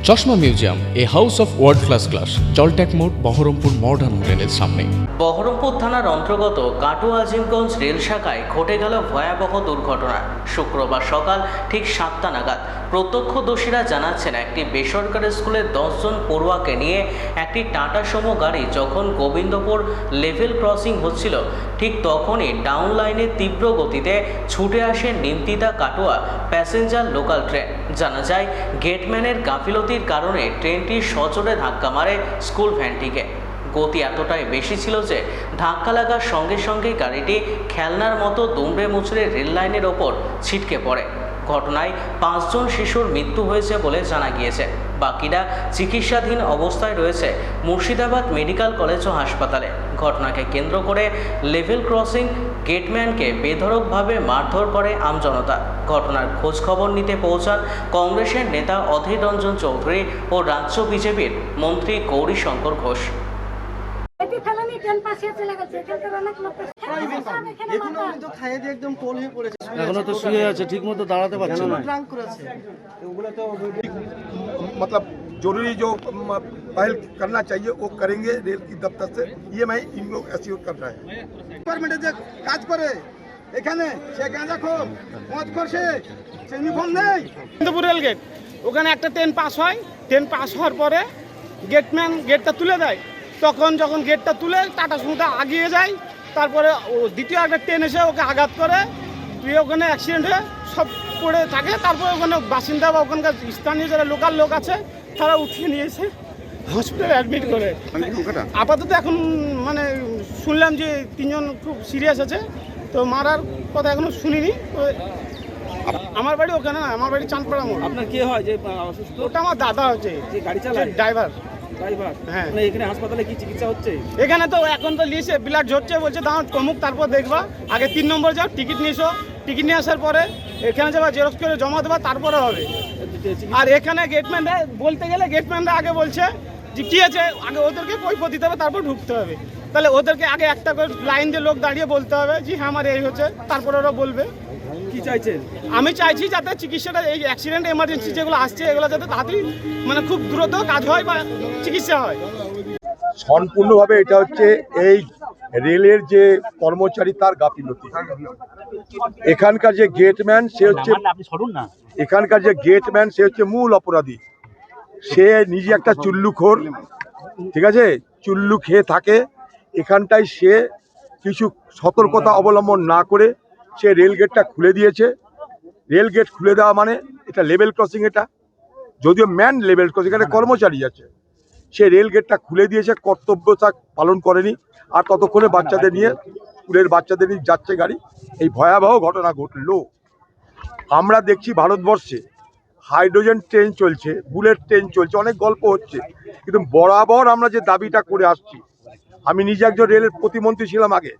চশমা museum, a house of world class, জলট্যাক মোড়, বহরমপুর মডার্ন হোটেলের সামনে। বহরমপুর থানার অন্তর্গত কাটু আজিমগঞ্জ রেল শাখায় ঘটে গেল ভয়াবহ দুর্ঘটনা। শুক্রবার সকাল ঠিক 7টা নাগাদ প্রত্যক্ষদর্শীরা জানাচ্ছেন, একটি বেসরকারি স্কুলের 10 জন পড়ুয়াকে নিয়ে একটি টাটা সুমো গাড়ি যখন গোবিন্দপুর লেভেল ক্রসিং হচ্ছিল, ঠিক তখনই ডাউন লাইনে তীব্র গতিতে ছুটে আসে Nimtita Katwa passenger local train. জানা যায়, গেটম্যানের গাফিলতির কারণে ট্রেনটি সজোরে ধাক্কা মারে স্কুল ভ্যানটিকে। গতি এতটাই বেশি ছিল যে ধাক্কা লাগার সঙ্গে সঙ্গেই গাড়িটি খেলনার মতো দুমড়ে মুচড়ে রেল লাইনের ওপর ছিটকে পড়ে। ঘটনায় 5 জন শিশুর মৃত্যু হয়েছে বলে জানা গিয়েছে। বাকিরা চিকিৎসাধীন অবস্থায় রয়েছে মুর্শিদাবাদ মেডিকেল কলেজ ও হাসপাতালে। ঘটনাকে কেন্দ্র করে লেভেল ক্রসিং গেটম্যানকে বেধড়কভাবে মারধর করে আমজনতা। ঘটনার খোঁজ খবর নিতে পৌঁছান কংগ্রেসের নেতা অধীর রঞ্জন চৌধুরী ও রাজ্য বিজেপির মন্ত্রী গৌরী শঙ্কর ঘোষ। এখনো তো শুয়ে আছে, ঠিক মতো দাঁড়াতে পারছে না। मतलब जरूरी जो पहल करना चाहिए वो करेंगे रेल की दफ्तर से, ये मैं इनको एश्योर कर रहा है। ডিপার্টমেন্টে যে কাজ করে এখানে সে গাঁজাখোর মদ করছে, সে ইউনিফর্ম নেই। গোবিন্দপুর রেল গেট, ওখানে একটা ট্রেন পাস হয়। ট্রেন পাস হওয়ার পরে গেটম্যান গেটটা তুলে দেয়। যখন গেটটা তুলে টাটা সুমোটা আগিয়ে যায়, তারপরে দ্বিতীয় একটা ট্রেন এসে ওকে আঘাত করে, দিয়ে ওখানে অ্যাক্সিডেন্ট হয়ে সব পড়ে থাকে। তারপরে ওখানে বাসিন্দা বা ওখানকার স্থানীয় যারা লোকাল লোক আছে তারা উঠিয়ে নিয়ে এসে হসপিটালে অ্যাডমিট করে। আপাতত এখন মানে শুনলাম যে 3 জন খুব সিরিয়াস আছে, তো মারার কথা এখনো শুনিনি। তো আমার বাড়ি ওখানে না, আমার বাড়ি চাঁদপাড়া মোড়। আপনার কে হয় যে অসুস্থ? ওটা আমার দাদা হচ্ছে, যে গাড়ি চালায়, ড্রাইভার। হ্যাঁ, এখানে হাসপাতালে কি চিকিৎসা হচ্ছে? এখানে তো এখন তো লিসে ব্লাড ঝরছে, বলছে দাঁড়ান কমুক তারপর দেখবা। আগে 3 নম্বর যাও, টিকিট নিয়ে এসো। টিকিট নিয়ে আসার পরে এখানে যাবা, জেরক্স করে জমা দেবা, তারপরে হবে। আর এখানে গেটম্যানরা বলতে গেলে গেটম্যানরা আগে বলছে যে কী আছে, আগে ওদেরকে কৈফিয়ত দিতে হবে, তারপর ঢুকতে হবে। তাহলে ওদেরকে আগে একটা করে লাইন দিয়ে লোক দাঁড়িয়ে বলতে হবে যে হ্যাঁ আমার এই হচ্ছে, তারপরে ওরা বলবে। কি চাইছেন? আমি চাইছি যাতে চিকিৎসাটা, এই অ্যাক্সিডেন্ট এমার্জেন্সি যেগুলো আসছে এগুলো যাতে তাড়াতাড়ি মানে খুব দ্রুত কাজ হয় বা চিকিৎসা হয়। সম্পূর্ণভাবে এটা হচ্ছে এই রেলের যে কর্মচারী তার গাফিলতি। এখানকার যে গেটম্যান সে হচ্ছে মূল অপরাধী। সে নিজে একটা চুল্লুখোর, ঠিক আছে, চুল্লু খেয়ে থাকে। এখানটায় সে কিছু সতর্কতা অবলম্বন না করে সে রেল গেটটা খুলে দিয়েছে। রেল গেট খুলে দেওয়া মানে এটা লেভেল ক্রসিং, এটা যদিও ম্যান লেভেল ক্রসিং, এখানে কর্মচারী আছে। সে রেল গেটটা খুলে দিয়েছে, কর্তব্য তা পালন করেনি। আর ততক্ষণে বাচ্চাদের নিয়ে, স্কুলের বাচ্চাদের নিয়ে যাচ্ছে গাড়ি। এই ভয়াবহ ঘটনা ঘটলো। আমরা দেখছি ভারতবর্ষে হাইড্রোজেন ট্রেন চলছে, বুলেট ট্রেন চলছে, অনেক গল্প হচ্ছে, কিন্তু বরাবর আমরা যে দাবিটা করে আসছি, আমি নিজে একজন রেলের প্রতিমন্ত্রী ছিলাম আগে,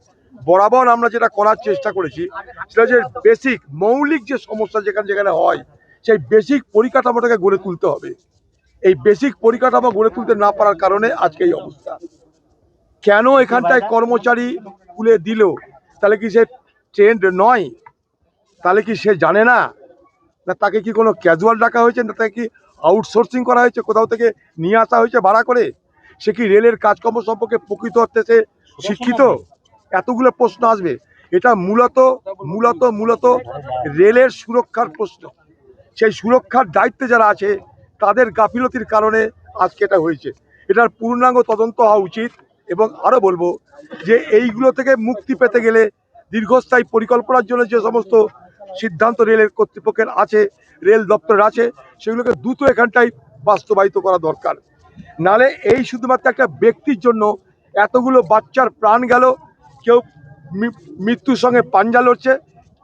বরাবর আমরা যেটা করার চেষ্টা করেছি সেটা যে বেসিক মৌলিক যে সমস্যা যেখানে হয়, সেই বেসিক পরিকাঠামোটাকে গড়ে তুলতে হবে। এই বেসিক পরিকাঠামো গড়ে তুলতে না পারার কারণে আজকে এই অবস্থা। কেন এখানটায় কর্মচারী তুলে দিল? তাহলে কি সে ট্রেন্ড নয়? তাহলে কি সে জানে না? না তাকে কি কোনো ক্যাজুয়াল ডাকা হয়েছে? না তাকে কি আউটসোর্সিং করা হয়েছে, কোথাও থেকে নিয়ে আসা হয়েছে ভাড়া করে? সে কি রেলের কাজকর্ম সম্পর্কে প্রকৃত অর্থে সে শিক্ষিত? এতগুলো প্রশ্ন আসবে। এটা মূলত রেলের সুরক্ষার প্রশ্ন। সেই সুরক্ষার দায়িত্বে যারা আছে তাদের গাফিলতির কারণে আজকে এটা হয়েছে। এটার পূর্ণাঙ্গ তদন্ত হওয়া উচিত। এবং আরও বলবো যে এইগুলো থেকে মুক্তি পেতে গেলে দীর্ঘস্থায়ী পরিকল্পনার জন্য যে সমস্ত সিদ্ধান্ত রেলের কর্তৃপক্ষের আছে, রেল দপ্তরের আছে, সেগুলোকে দ্রুত এখানটায় বাস্তবায়িত করা দরকার। নালে এই শুধুমাত্র একটা ব্যক্তির জন্য এতগুলো বাচ্চার প্রাণ গেল, কেউ মৃত্যুর সঙ্গে পাঞ্জা লড়ছে।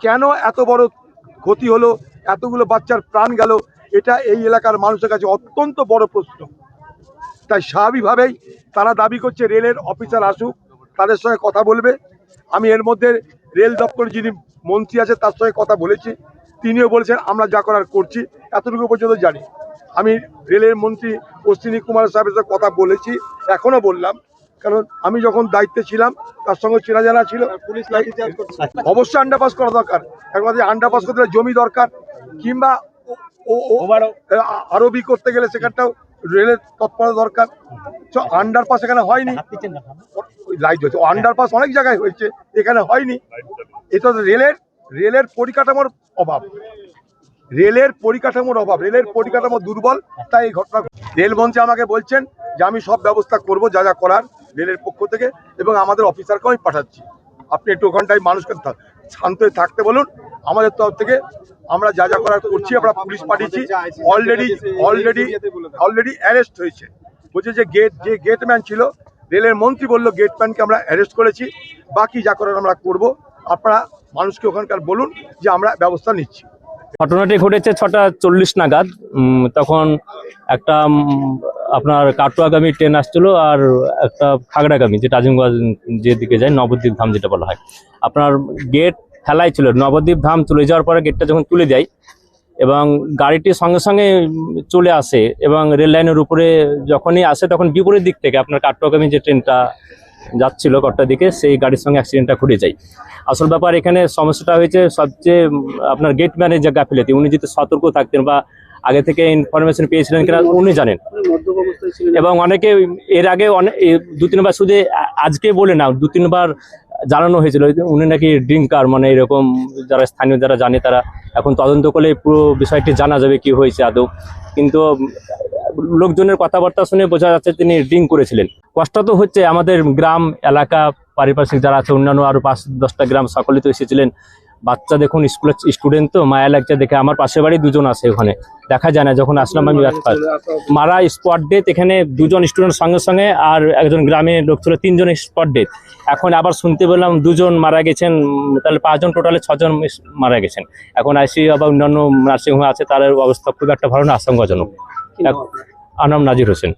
কেন এত বড় ক্ষতি হলো, এতগুলো বাচ্চার প্রাণ গেল, এটা এই এলাকার মানুষের কাছে অত্যন্ত বড় প্রশ্ন। তাই স্বাভাবিকভাবেই তারা দাবি করছে রেলের অফিসার আসুক, তাদের সঙ্গে কথা বলবে। আমি এর মধ্যে রেল দপ্তরের যিনি মন্ত্রী আছে তার সঙ্গে কথা বলেছি, তিনিও বলেছেন আমরা যা করার করছি। এতটুকু পর্যন্ত জানি। আমি রেলের মন্ত্রী অশ্বিনী কুমার সাহেবের সাথে কথা বলেছি, এখনও বললাম, কারণ আমি যখন দায়িত্বে ছিলাম তার সঙ্গে চেনা জানা ছিল। অবশ্যই আন্ডারপাস করা দরকার। একমাত্র আন্ডারপাস করতে জমি দরকার, কিংবা আরবি করতে গেলে সেখানটাও রেলের তৎপরতা দরকার। আন্ডারপাস এখানে হয়নি, লাইট হয়েছে, আন্ডারপাস অনেক জায়গায় হয়েছে, এখানে হয়নি। এটা রেলের পরিকাঠামোর অভাব, রেলের পরিকাঠামো দুর্বল, তাই এই ঘটনা। রেলমন্ত্রী আমাকে বলছেন যে আমি সব ব্যবস্থা করব যা যা করার রেলের পক্ষ থেকে, এবং আমাদের অফিসারকেও আমি পাঠাচ্ছি। আপনি একটু ওখানটায় মানুষকে শান্ত হয়ে থাকতে বলুন। আমাদের তরফ থেকে আমরা যা যা করার করছি, আমরা পুলিশ পাঠিয়েছি, অলরেডি অ্যারেস্ট হয়েছে। বলছে যে গেটম্যান ছিল, রেলের মন্ত্রী বললো গেটম্যানকে আমরা অ্যারেস্ট করেছি, বাকি যা করার আমরা করব। আপনারা মানুষকে ওখানকার বলুন যে আমরা ব্যবস্থা নিচ্ছি। ঘটনাটি ঘটেছে 6:40 নাগাদ। তখন একটা আপনার কাটোয়াগামী ট্রেন আসছিল, আর একটা খাগড়াগামী, যেটা আজিমগঞ্জ যেদিকে যায়, নবদ্বীপ ধাম যেটা বলা হয়। আপনার গেট ফেলাই ছিল, নবদ্বীপ ধাম চলে যাওয়ার পরে গেটটা যখন তুলে দেয় এবং গাড়িটি সঙ্গে সঙ্গে চলে আসে, এবং রেল লাইনের উপরে যখনই আসে তখন বিপরীত দিক থেকে আপনার কাটোয়াগামী যে ট্রেনটা যাচ্ছিল কট্টার দিকে, সেই গাড়ির সঙ্গে অ্যাক্সিডেন্টটা ঘটে যায়। আসল ব্যাপার এখানে সমস্যাটা হয়েছে সবচেয়ে আপনার গেটম্যানের যে গাফিলতি। উনি যদি সতর্ক থাকতেন বা আগে থেকে ইনফরমেশন পেয়েছিলেন কিনা উনি জানেন। এবং অনেকে এর আগে অনেক 2-3 বার, শুধু আজকে বলে না, 2-3 বার জানানো হয়েছিল উনি নাকি ড্রিঙ্কার, মানে এরকম। যারা স্থানীয় যারা জানে তারা এখন তদন্ত করলে পুরো বিষয়টি জানা যাবে কি হয়েছে আদৌ। কিন্তু লোকজনের কথাবার্তা শুনে বোঝা যাচ্ছে তিনি ড্রিঙ্ক করেছিলেন। কষ্ট তো হচ্ছে আমাদের গ্রাম এলাকা পারিপার্শ্বিক যারা আছে, অন্যান্য আরো 5-10টা গ্রাম, সকলে তো এসেছিলেন। বাচ্চা দেখুন, স্কুলের স্টুডেন্ট, তো মায়া লাগছে দেখে। আমার পাশের বাড়ি 2জন আছে, ওখানে দেখা যায় না। যখন আসলাম আমি মারা স্পট ডেথ, এখানে 2জন স্টুডেন্ট সঙ্গে সঙ্গে, আর একজন গ্রামের লোক ছিল, 3জন স্পট ডেথ। এখন আবার শুনতে পেলাম 2জন মারা গেছেন, তাহলে 5জন, টোটালে 6জন মারা গেছেন। এখন আইসিইউ বা অন্যান্য নার্সিংহোমে আছে, তাদের অবস্থা খুব একটা ভালো না, আশঙ্কাজনক। আমার নাম নাজির হোসেন।